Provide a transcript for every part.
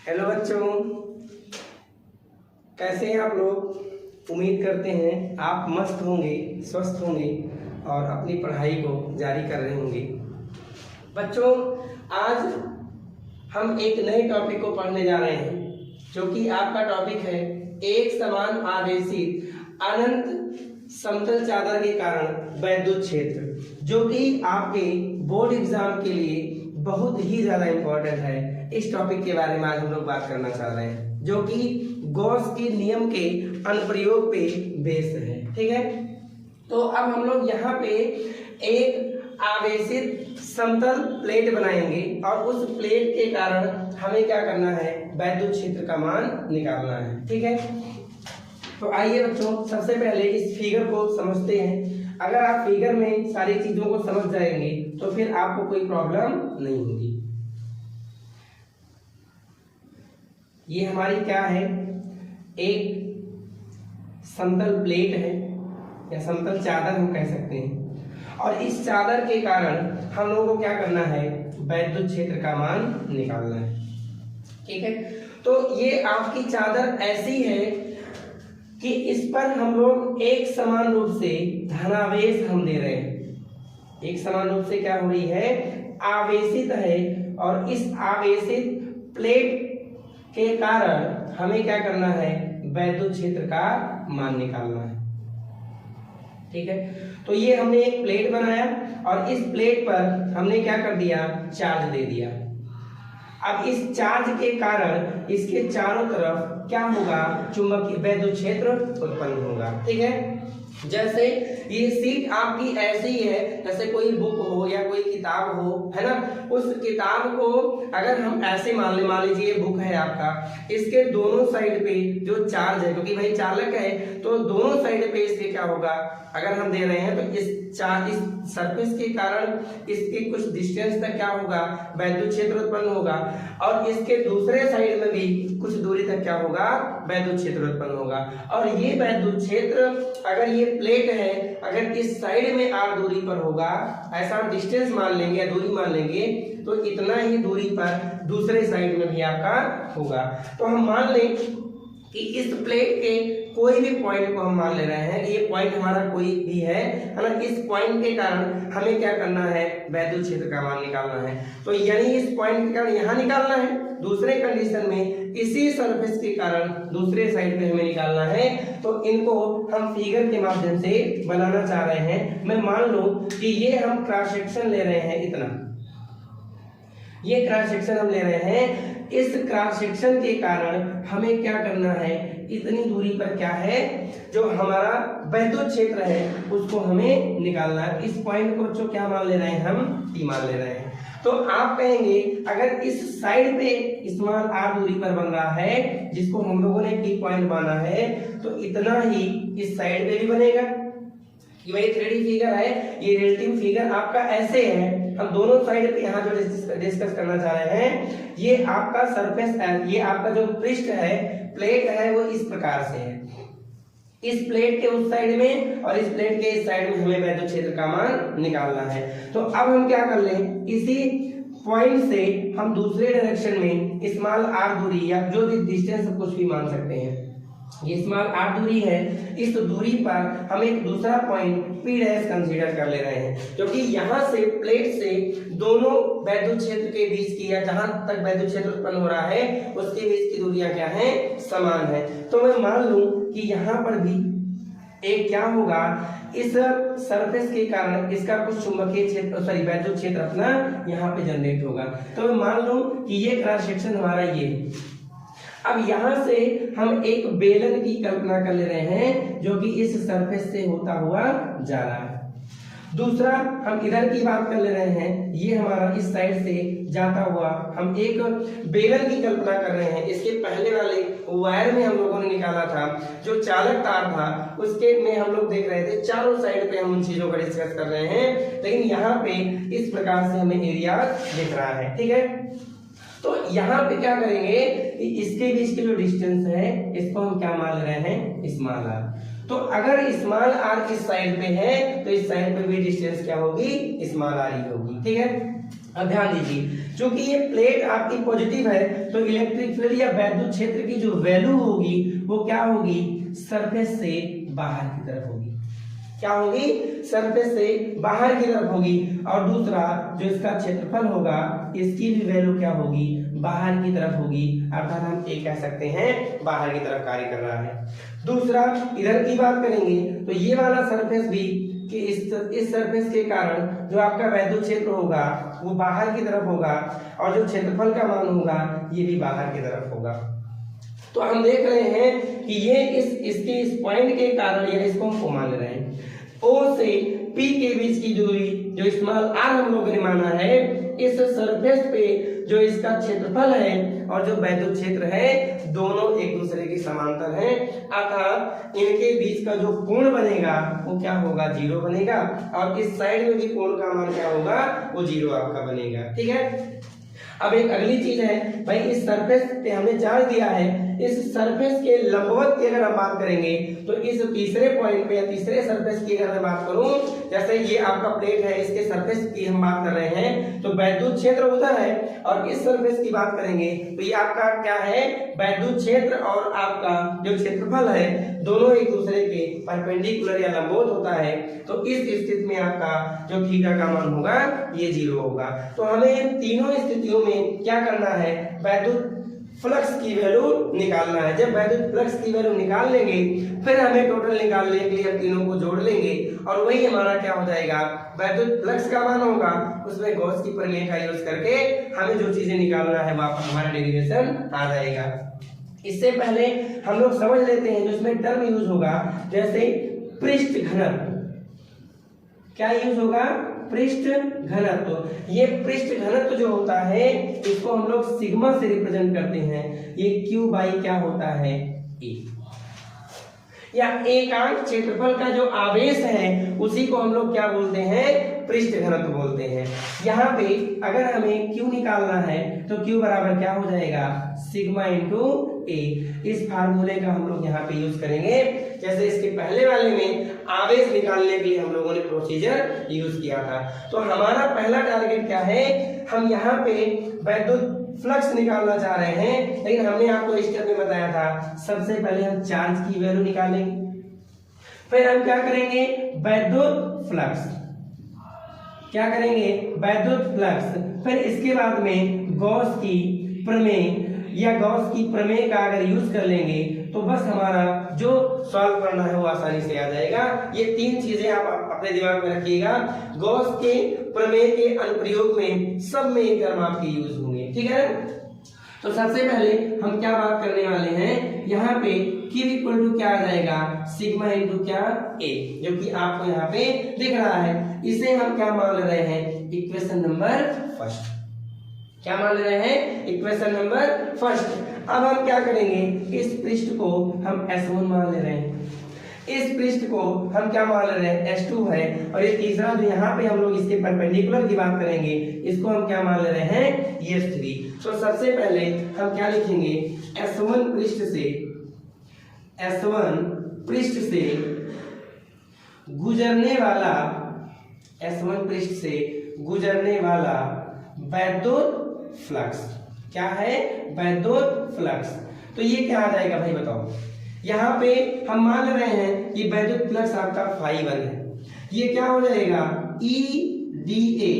Hello बच्चों, कैसे हैं आप लोग। उम्मीद करते हैं आप मस्त होंगे, स्वस्थ होंगे और अपनी पढ़ाई को जारी कर रहे होंगे। बच्चों, आज हम एक नए टॉपिक को पढ़ने जा रहे हैं जो कि आपका टॉपिक है एक समान आवेशित अनंत समतल चादर के कारण वैद्युत क्षेत्र, जो कि आपके बोर्ड एग्जाम के लिए बहुत ही ज्यादा इम्पोर्टेंट है। इस टॉपिक के बारे में आज हम लोग बात करना चाह रहे हैं, जो कि गॉस के नियम के अनुप्रयोग पे बेस्ड है। ठीक है, तो अब हम लोग यहाँ पे एक आवेशित समतल प्लेट बनाएंगे और उस प्लेट के कारण हमें क्या करना है, वैद्युत क्षेत्र का मान निकालना है। ठीक है, तो आइए बच्चों, सबसे पहले इस फिगर को समझते हैं। अगर आप फिगर में सारी चीजों को समझ जाएंगे तो फिर आपको कोई प्रॉब्लम नहीं होगी। ये हमारी क्या है, एक समतल प्लेट है या समतल चादर हम कह सकते हैं, और इस चादर के कारण हम लोगों को क्या करना है, वैद्युत क्षेत्र का मान निकालना है। ठीक है, तो ये आपकी चादर ऐसी है कि इस पर हम लोग एक समान रूप से धनावेश हम दे रहे हैं। एक समान रूप से क्या हो रही है, आवेशित है, और इस आवेशित प्लेट के कारण हमें क्या करना है, वैद्युत क्षेत्र का मान निकालना है। ठीक है, तो ये हमने एक प्लेट बनाया और इस प्लेट पर हमने क्या कर दिया, चार्ज दे दिया। अब इस चार्ज के कारण इसके चारों तरफ क्या होगा, चुंबकीय वैद्युत क्षेत्र उत्पन्न होगा। ठीक है, जैसे ये सीट आपकी ऐसी ही है, जैसे कोई बुक हो या कोई किताब हो, है ना। उस किताब को अगर हम ऐसे मान लीजिए बुक है आपका, इसके दोनों साइड पे जो चार्ज है, क्योंकि भाई चालक है तो दोनों साइड पे इसके क्या होगा, अगर हम दे रहे हैं तो इस सरफेस के कारण इसके कुछ डिस्टेंस तक क्या होगा, वैद्युत क्षेत्र उत्पन्न होगा, और इसके दूसरे साइड में भी कुछ दूरी तक क्या होगा, वैद्युत क्षेत्र उत्पन्न होगा। और ये वैद्युत क्षेत्र, अगर ये प्लेट है, अगर इस साइड में r दूरी पर होगा, ऐसा डिस्टेंस मान लेंगे या दूरी मान लेंगे, तो इतना ही दूरी पर दूसरे साइड में भी आपका होगा। तो हम मान लें कि इस प्लेट के कोई भी पॉइंट को हम मान ले रहे हैं, ये पॉइंट हमारा कोई भी है ना। इस पॉइंट के कारण हमें क्या करना है, वैद्युत क्षेत्र का मान निकालना है। तो यानी इस पॉइंट के कारण यहाँ निकालना है, दूसरे कंडीशन में इसी सरफेस के कारण दूसरे साइड पे हमें निकालना है। तो इनको हम फिगर के माध्यम से बनाना चाह रहे हैं। मैं मान लो कि ये हम क्रॉस सेक्शन ले रहे हैं, इतना ये क्रॉस सेक्शन हम ले रहे हैं। इस क्रॉस सेक्शन के कारण हमें क्या करना है, इतनी दूरी पर क्या है, जो हमारा वैद्युत क्षेत्र है उसको हमें निकालना है। इस पॉइंट को जो क्या मान ले रहे हैं, हम T मान ले रहे हैं। तो आप कहेंगे अगर इस साइड पे स्मॉल r दूरी पर बन रहा है, जिसको हम लोगों ने T पॉइंट माना है, तो इतना ही इस साइड पे भी बनेगा। कि भाई 3D फिगर है, ये रिलेटिव फिगर आपका ऐसे है। हम दोनों साइड पे यहाँ जो डिस्कस करना चाह रहे हैं, ये आपका सरफेस, ये आपका जो पृष्ठ है, प्लेट है, वो इस प्रकार से है। इस प्लेट के उस साइड में और इस प्लेट के इस साइड में हमें वैद्युत क्षेत्र का मान निकालना है। तो अब हम क्या कर लें, इसी पॉइंट से हम दूसरे डायरेक्शन में स्मॉल r दूरी या जो डिस्टेंस कुछ भी मान सकते हैं, ये स्मॉल r दूरी है, इस दूरी पर हम एक दूसरा पॉइंट P डैश कंसीडर कर ले रहे हैं, क्योंकि यहाँ से प्लेट से दोनों वैद्युत क्षेत्र के बीच की, या जहां तक वैद्युत क्षेत्र उत्पन्न हो रहा है उसके बीच की दूरियां क्या हैं, समान है। तो मैं मान लूं कि यहाँ पर भी एक क्या होगा, इस सरफेस के कारण इसका कुछ चुंबकीय क्षेत्र, वैद्युत क्षेत्र अपना यहाँ पे जनरेट होगा। तो मैं मान लूं कि ये क्रॉस सेक्शन हमारा ये। अब यहाँ से हम एक बेलन की कल्पना कर ले रहे हैं, जो कि इस सरफेस से होता हुआ जा रहा है। दूसरा हम इधर की बात कर ले रहे हैं, ये हमारा इस साइड से जाता हुआ हम एक बेलन की कल्पना कर रहे हैं। इसके पहले वाले वायर में हम लोगों ने निकाला था, जो चालक तार था उसके में हम लोग देख रहे थे, चारों साइड पे हम उन चीजों का डिस्कस कर रहे हैं, लेकिन यहाँ पे इस प्रकार से हमें एरिया दिख रहा है। ठीक है, तो यहाँ पे क्या करेंगे, इसके बीच की जो डिस्टेंस है इसको हम क्या मान रहे हैं, स्मॉल r। तो अगर स्मॉल r इस साइड पे है तो इस साइड पे भी डिस्टेंस क्या होगी, स्मॉल r ही होगी। ठीक है, अब ध्यान दीजिए, क्योंकि ये प्लेट आपकी पॉजिटिव है तो इलेक्ट्रिक फील्ड या वैद्युत क्षेत्र की जो वैल्यू होगी वो क्या होगी, सरफेस से बाहर की तरफ होगी। क्या होगी, सरफेस से बाहर की तरफ होगी। और दूसरा जो इसका क्षेत्रफल होगा इसकी भी वैल्यू क्या होगी, बाहर की तरफ होगी, अर्थात हम ये कह सकते हैं बाहर की तरफ कार्य कर रहा है। दूसरा इधर की बात करेंगे तो ये वाला सरफेस भी कि इस सरफेस के कारण जो आपका वैद्युत क्षेत्र होगा वो बाहर की तरफ होगा और जो क्षेत्रफल का मान होगा ये भी बाहर की तरफ होगा। तो हम देख रहे हैं कि ये इस पॉइंट के कारण या इसको हम मान ले रहे हैं O से P के बीच की दूरी जो स्मॉल r हम लोगों ने माना है, इस सरफेस पे जो इसका क्षेत्रफल है और जो वैद्युत क्षेत्र है दोनों एक दूसरे के समांतर हैं, अर्थात इनके बीच का जो कोण बनेगा वो क्या होगा, 0 बनेगा। और इस साइड में भी कोण का मान क्या होगा, वो 0 आपका बनेगा। ठीक है। अब एक अगली चीज है भाई, इस सरफेस पे हमने चार्ज दिया है, इस सरफेस के लंबवत की अगर हम बात करेंगे तो इस तीसरे पॉइंट पे या तीसरे सरफेस की अगर मैं बात करूं, जैसे ये आपका प्लेट है इसके सरफेस की हम बात कर रहे हैं तो वैद्युत क्षेत्र उधर है और इस सरफेस की बात करेंगे तो ये आपका क्या है, वैद्युत क्षेत्र और आपका जो क्षेत्रफल है दोनों एक दूसरे के परपेंडिकुलर या लंबवत होता है। तो इस स्थिति में आपका जो थीटा का मान होगा ये 0 होगा। तो हमें इन तीनों स्थितियों में क्या करना है, वैद्युत फ्लक्स की वैल्यू निकालना है। जब वैद्युत फ्लक्स की वैल्यू निकाल लेंगे फिर हमें टोटल निकालने के लिए तीनों को जोड़ लेंगे और वही हमारा क्या हो जाएगा, वैद्युत फ्लक्स का मान होगा, उसमें गॉस की प्रमेय का यूज करके हमें जो चीजें निकालना है वहां पर हमारा डेरिवेशन आ जाएगा। इससे पहले हम लोग समझ लेते हैं जो इसमें टर्म यूज होगा, जैसे पृष्ठ घनत्व। क्या यूज होगा, पृष्ठ घनत्व। ये पृष्ठ घनत्व जो होता है इसको हम लोग सिग्मा से रिप्रेजेंट करते हैं। ये Q बाई क्या होता है, A। या एकांक क्षेत्रफल का जो आवेश है उसी को हम लोग क्या बोलते हैं, पृष्ठ घनत्व बोलते हैं। यहाँ पे अगर हमें Q निकालना है तो Q बराबर क्या हो जाएगा, सिग्मा इंटू A। इस फार्मूले का हम लोग यहाँ पे यूज करेंगे। जैसे इसके पहले वाले में आवेश निकालने के लिए हम लोगों ने प्रोसीजर यूज किया था। तो हमारा पहला टारगेट क्या है, हम यहाँ पे वैद्युत फ्लक्स निकालना चाह रहे हैं, लेकिन हमने आपको स्टेप में बताया था सबसे पहले हम चार्ज की वैल्यू निकालेंगे, फिर हम क्या करेंगे, वैद्युत फ्लक्स। क्या करेंगे, वैद्युत फ्लक्स। फिर इसके बाद में गॉस की प्रमेय या गॉस की प्रमेय का अगर यूज कर लेंगे तो बस हमारा जो सॉल्व करना है वो आसानी से आ जाएगा। ये तीन चीजें आप अपने दिमाग में रखिएगा। गॉस के प्रमेय के अनुप्रयोग में सब में ये टर्म आपके यूज होंगे। ठीक है। तो सबसे पहले हम क्या बात करने वाले हैं, यहाँ पे Q इक्वल टू क्या आ जाएगा, सिग्मा इंटू क्या A, जो कि आपको यहाँ पे दिख रहा है। इसे हम क्या मान रहे हैं, इक्वेशन नंबर फर्स्ट। क्या मान रहे हैं, इक्वेशन नंबर फर्स्ट। अब हम क्या करेंगे, इस पृष्ठ को हम S1 मान ले रहे हैं, इस पृष्ठ को हम क्या मान रहे हैं, S2 है, और ये तीसरा जो यहाँ पे हम लोग इसके परपेंडिकुलर की बात करेंगे इसको हम क्या मान ले रहे हैं, S3। तो सबसे पहले हम क्या लिखेंगे, S1 पृष्ठ से गुजरने वाला वैद्युत फ्लक्स। क्या है, वैद्युत फ्लक्स। तो ये क्या आ जाएगा भाई बताओ, यहाँ पे हम मान रहे हैं कि वैद्युत फ्लक्स आपका ∅1 है, ये क्या हो जाएगा, EdA।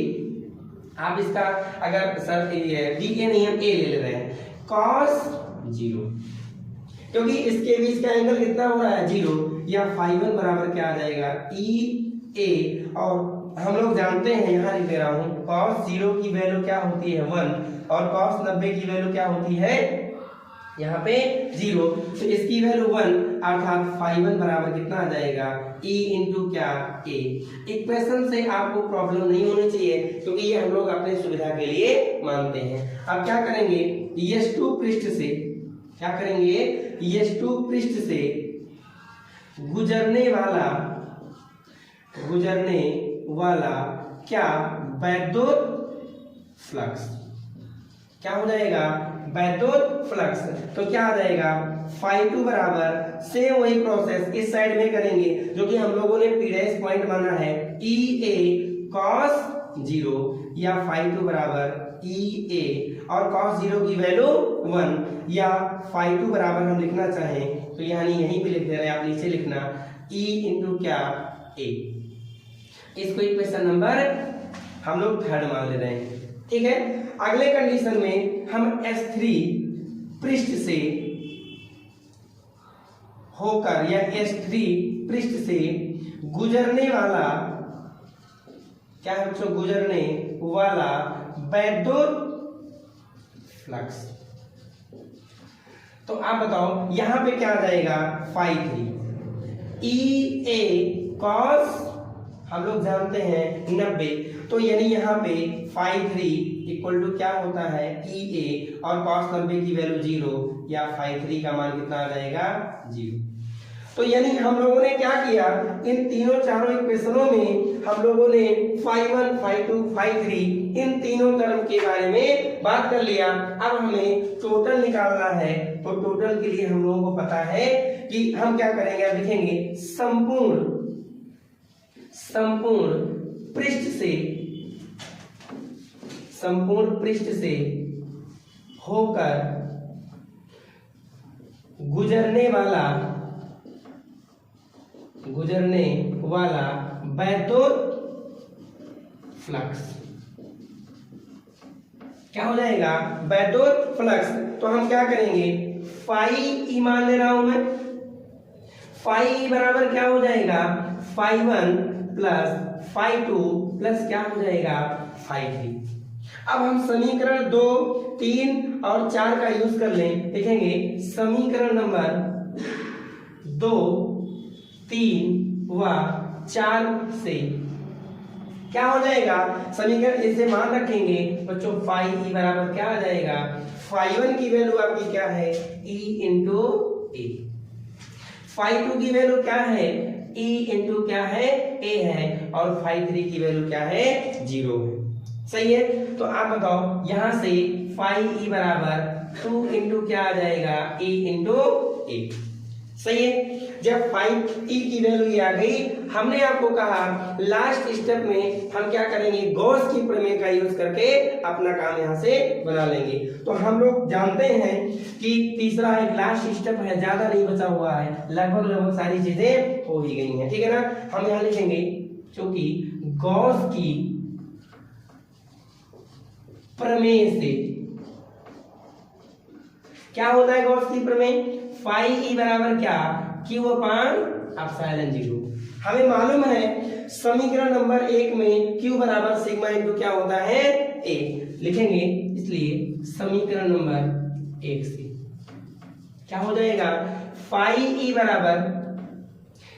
आप इसका अगर सर DA नहीं हम A ले रहे हैं, cos 0, क्योंकि इसके बीच का एंगल कितना हो रहा है, 0, या ∅1 बराबर क्या आ जाएगा, EA। और हम लोग जानते हैं, यहाँ लिख दे रहा हूं, cos 0 की वैल्यू क्या होती है 1 और cos 90 की वैल्यू क्या होती है यहाँ पे 0। तो इसकी वैल्यू 1 अर्थात ∅1 बराबर कितना आ जाएगा, E इंटू क्या A। इक्वेशन से आपको प्रॉब्लम नहीं होनी चाहिए क्योंकि ये हम लोग अपने सुविधा के लिए मानते हैं। अब क्या करेंगे, S2 पृष्ठ से क्या करेंगे, S2 पृष्ठ से गुजरने वाला क्या, वैद्युत फ्लक्स। क्या हो जाएगा, वैद्युत फ्लक्स। तो क्या आ जाएगा, ∅2 बराबर सेम वही प्रोसेस इस साइड में करेंगे जो कि हम लोगों ने P' पॉइंट माना है, EA cos 0 या phi2 बराबर EA और cos 0 की वैल्यू 1 या phi2 बराबर हम लिखना चाहें तो यानी यहीं पे लिख दे रहे हैं, आप नीचे लिखना E इंटू क्या A। इसको इक्वेशन नंबर हम लोग थर्ड मान ले रहे हैं, ठीक है। अगले कंडीशन में हम S3 पृष्ठ से होकर या S3 पृष्ठ से गुजरने वाला क्या है बच्चों, गुजरने वाला वैद्युत फ्लक्स। तो आप बताओ यहां पे क्या आ जाएगा, phi3 EA cos हम लोग जानते हैं 90, तो यानी यहाँ पे phi3 इक्वल टू क्या होता है EA और cos 90 की वैल्यू 0 या phi3 का मान कितना आ जाएगा 0। तो यानी हम लोगों ने क्या किया, इन तीनों चारों इक्वेशनों में हम लोगों ने phi1 phi2 phi3 इन तीनों टर्म के बारे में बात कर लिया। अब हमें टोटल निकालना है, तो टोटल के लिए हम लोगों को पता है कि हम क्या करेंगे, अब लिखेंगे संपूर्ण पृष्ठ से होकर गुजरने वाला वैद्युत फ्लक्स क्या हो जाएगा, वैद्युत फ्लक्स। तो हम क्या करेंगे, फाई ई मान ले रहा हूं मैं, फाई ई बराबर क्या हो जाएगा phi1 प्लस phi2 प्लस क्या हो जाएगा phi3। अब हम समीकरण 2, 3 और 4 का यूज कर लें, देखेंगे समीकरण नंबर 2, 3 व 4 से क्या हो जाएगा, समीकरण इसे मान रखेंगे बच्चों, फाई ई बराबर क्या आ जाएगा, phi1 की वैल्यू आपकी क्या है E इंटू ए, phi2 की वैल्यू क्या है E इंटू क्या है A है, और phi3 की वैल्यू क्या है 0 है। सही है। तो आप बताओ यहां से phi E बराबर 2 इंटू क्या आ जाएगा E इंटू A। सही है। जब phi E की वैल्यू ये आ गई, हमने आपको कहा लास्ट स्टेप में हम क्या करेंगे, गॉस की प्रमेय का यूज करके अपना काम यहां से बना लेंगे। तो हम लोग जानते हैं कि तीसरा एक लास्ट स्टेप है, ज्यादा नहीं बचा हुआ है, लगभग सारी चीजें हो ही गई हैं, ठीक है ना। हम यहां लिखेंगे क्योंकि गॉस की प्रमेय से क्या होता है, गॉस की प्रमेय phi E बराबर क्या Q अपान एप्सिलॉन 0। हमें मालूम है समीकरण नंबर 1 में Q बराबर सिग्मा इंटू क्या होता है A लिखेंगे, इसलिए समीकरण नंबर 1 से क्या हो जाएगा phi E बराबर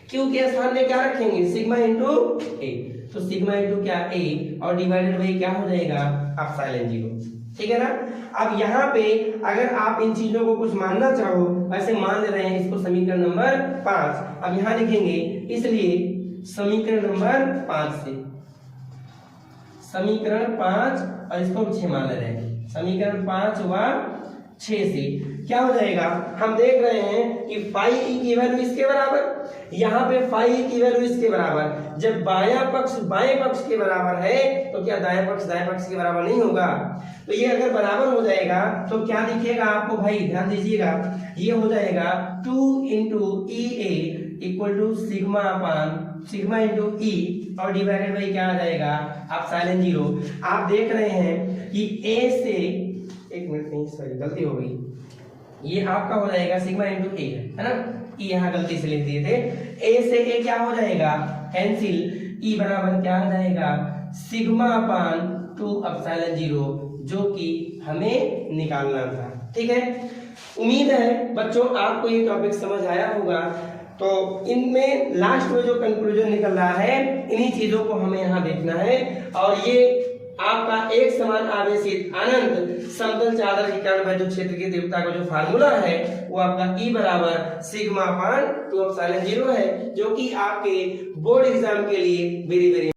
Q के स्थान में क्या रखेंगे सिग्मा इंटू A, तो सिग्मा इंटू क्या A और डिवाइडेड बाई क्या हो जाएगा एप्सिलॉन 0, ठीक है ना। अब यहाँ पे अगर आप इन चीजों को कुछ मानना चाहो, वैसे मान ले रहे हैं इसको समीकरण नंबर 5। अब यहाँ लिखेंगे, इसलिए समीकरण नंबर 5 से समीकरण 5 और इसको हम 6 मान ले रहे हैं, समीकरण 5 व 6 से क्या हो जाएगा, हम देख रहे हैं कि phi E की वैल्यू इसके बराबर, यहाँ पे phi E की वैल्यू इसके बराबर। जब बायां पक्ष बाएं पक्ष के बराबर है तो क्या दाएं पक्ष दाएं पक्ष के बराबर नहीं होगा। तो ये अगर बराबर हो जाएगा तो क्या दिखेगा आपको भाई, ध्यान दीजिएगा, ये हो जाएगा 2 into e a equal to sigma upon sigma into e और डिवाइडेड बाई क्या आ जाएगा एप्सिलॉन 0। आप देख रहे हैं कि ए से, एक मिनट नहीं सॉरी गलती हो गई, ये आपका हो जाएगा सिग्मा इंटू ए है ना, ई यहाँ गलती से लिख दिए थे, ए से ए क्या हो जाएगा कैंसिल, ई बराबर क्या आ जाएगा सिग्मा अपान 2 एप्सिलॉन 0 जो कि हमें निकालना था, ठीक है। उम्मीद है बच्चों आपको ये टॉपिक समझ आया होगा। तो इनमें लास्ट में जो कंक्लूजन निकल रहा है, इन्हीं चीजों को हमें यहाँ देखना है, और ये आपका एक समान आवेशित अनंत समतल चादर के कारण वैद्युत क्षेत्र की तीव्रता का जो फार्मूला है वो आपका E बराबर सिग्मा अपान 2 एप्सिलॉन 0 है, जो कि आपके बोर्ड एग्जाम के लिए वेरी वेरी